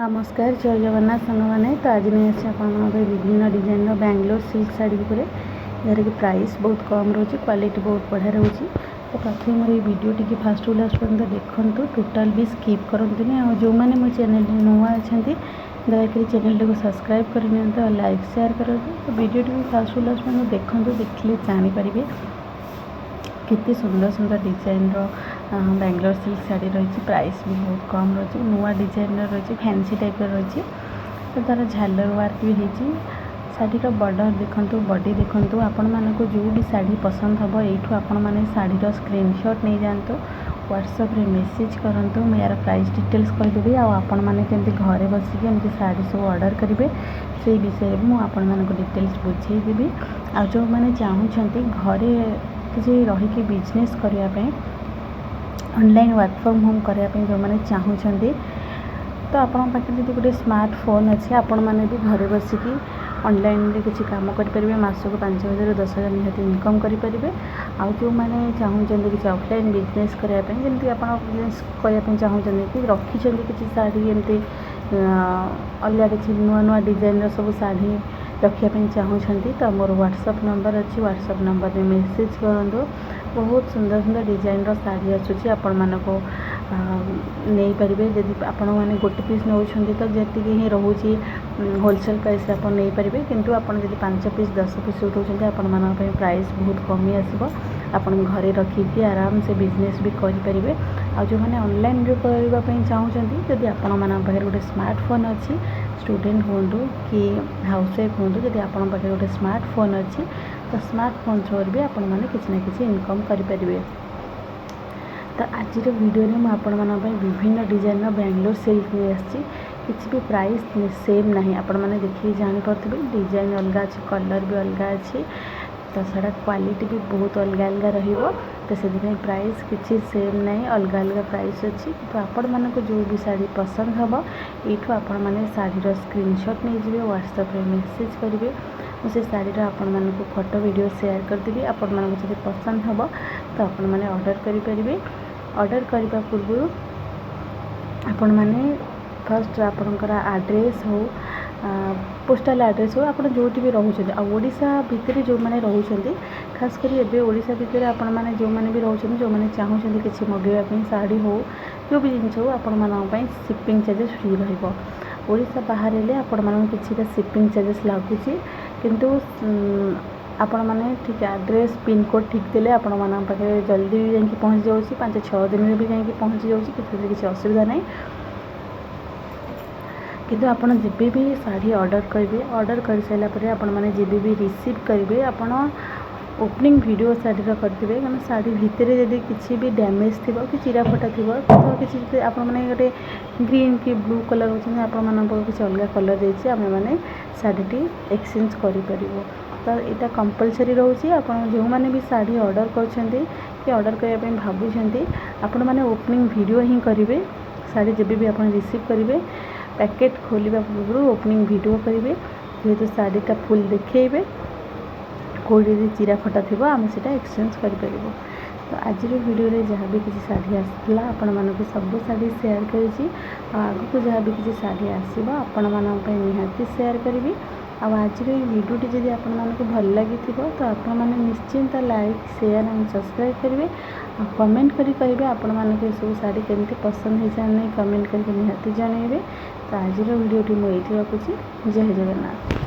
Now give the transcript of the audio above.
नमस्कार जय जगन्नाथ सांग मैंने तो आज नहीं आसी आप विभिन्न डिजाइन बैंगलोर सिल्क साड़ी पर यार कि प्राइस बहुत कम रोचे क्वालिटी बहुत बढ़िया रोचे तो प्रथम मोर ये वीडियो टी फास्ट टू लास्ट पर्यटन देखूँ टोटाल भी स्किप करते जो मैंने मो चैनल नुआ अच्छा दयाकोरी चैनल को सब्सक्राइब कर लाइक शेयर करूँ तो वीडियो टी फास्ट टू लास्ट पर्यटन देखूँ देखिले जानीपारे केते सुंदर सुंदर डिजाइन बैंगलोर सिल्क साड़ी रही प्राइस भी बहुत कम रही नुआ डिजाइन रही फैंसी टाइप रही तो तार झालर वर्क भी होती शाढ़ीर बॉर्डर देखूँ बॉडी देखूँ आपण मानक जो भी शाढ़ी पसंद हम यू आपण मैंने शाढ़ीर स्क्रीनशॉट नहीं जातु व्हाट्सएप रे मेसेज करूँ मैं यार प्राइस डिटेल्स कहीदेवी आपण मैंने केमती घरे बसिक एमती शाढ़ी सब ऑर्डर करेंगे से विषय में मुझे डिटेल्स बुझेदेवी आ जो मैंने चाहूँगी घरे किसी रहीकि बिजनेस करने ऑनलाइन वर्क फ्रॉम होम करने जो मैंने चाहूँगी तो आपण पाखे यदि गोटे स्मार्टफोन अच्छे आपण मैंने भी घरे बसिकी ऑनलाइन किसी काम करेंगे मासक 5,000 10,000 निहाती इनकम करेंगे आउ जो मैंने चाहूँगी किसी ऑफलाइन बिजनेस करने जमी आप बिजनेस करने चाहूँगी कि रखी किसी शाढ़ी एमती अलग किसी नुआ नुआ डिजाइन सब शाढ़ी रखापी चाहूँगी तो मोर व्हाट्सएप नंबर अच्छी व्हाट्सएप नंबर में मेसेज करूँ बहुत सुंदर सुंदर डिजाइन शाढ़ी आसूँ आपण मानक नहीं पारे जदि आपण मैंने गोटे पीस नौ तो जी ही रोचे होलसेल प्राइस आप नहीं पारे किंतु आपड़ जब 5 पीस 10 पीस उठाऊँ आपण मान प्राइस बहुत कमी आसो आपन घरे रखिकी आराम से बिजनेस भी करेंगे आ जो मैंने ऑनलाइन जो करने चाहूँगी जदि आपण मान पाखे गोटे स्मार्टफोन अच्छी स्टूडेंट हूँ कि हाउसवाइफ हूँ जदि आपण पाखे गोटे स्मार्टफोन अच्छी तो स्मार्टफोन थ्रू भी आपण मैंने किसी न किसी इनकम करेंगे तो आज वीडियो में मुझे विभिन्न डिजाइन बैंगलोर सिल्क नहीं आसी किसी भी प्राइस सेम नहीं आपण मैंने देखिए जानीपे डिजाइन अलग अच्छी कलर भी अलग अच्छी तो सारा क्वालिटी भी बहुत अलग अलग रहिबो तो से प्राइस किसी सेम नहीं अलग अलग प्राइस अच्छी तो आपण मानक जो भी शाढ़ी पसंद हम यू आपण मैंने शाढ़ीर स्क्रीनशॉट नहीं जी व्हाट्सएप रे मेसेज करेंगे मुझे शाढ़ीर आपण मानक फोटो वीडियो शेयर करदेवी आपण मानक जब पसंद हम तो आपण मैंने ऑर्डर करेंगे ऑर्डर करने पूर्व आपण मैंने फर्स्ट आपणकर एड्रेस हो पोस्टाल एड्रेस हो आप जो भी रोचे आशा भितर जो मैंने रोचे खास कर ओडिशा भितर आपण मैंने जो मैंने भी रोचे जो मैंने चाहूँगी किसी मगेवाई शाढ़ी हो जो भी जिन हो आपण मानी शिपिंग चार्जेस फ्री रोशा बाहर आपण मान कि शिपिंग चार्जेस लगुच किंतु आपण मैंने ठीक एड्रेस पिन कोड ठीक देले आपण मान पाखे जल्दी भी जाकि पहुँच जाऊँगी 5-6 दिन में भी जाकि पहुँच जाऊँगी किसी असुविधा नहीं किंतु आपण जब भी शाढ़ी ऑर्डर कर सारा पर आपण मैंने जब भी रिसीव करेंगे आपण ओपनिंग वीडियो शाढ़ीर करेंगे क्या शाढ़ी भितर जब किसी भी डैमेज थी कि चिरा फटा थी तो किसी आपण मैंने गोटे ग्रीन कि ब्लू कलर होती आपण मान किसी अलग कलर देती आम मैंने शाढ़ी एक्सचेंज करें तो यहाँ कंपलसरी रोचे आप जो मैंने भी शाढ़ी ऑर्डर कर ऑर्डर करने भावुं आपण मैंने ओपनिंग वीडियो ही करेंगे शाढ़ी जब भी आप रिसीव करेंगे पैकेट खोलने पूर्व ओपनिंग वीडियो करेंगे जेहेतु शाढ़ीटा फुल देखेबे कौड़ी चिरा फटा थी आम से एक्सचेंज करें तो आज वीडियो जहाँ भी किसी शाढ़ी आसाला आपण मानक सब शाढ़ी शेयर करी आगक जहाँ भी किसी शाढ़ी आसो आपण मानी निहाती शेयर करी आज वीडियोटी जब आपण मानक भल लगी तो आपण मैंने निश्चिंत लाइक शेयर एंड सब्सक्राइब करेंगे कमेंट करी कहे आपण मानक सब शाढ़ी केमती पसंद हो नहीं कमेंट करके निहाती जनइबे तो आज वीडियोटी मुझे रखुची जय जगन्नाथ।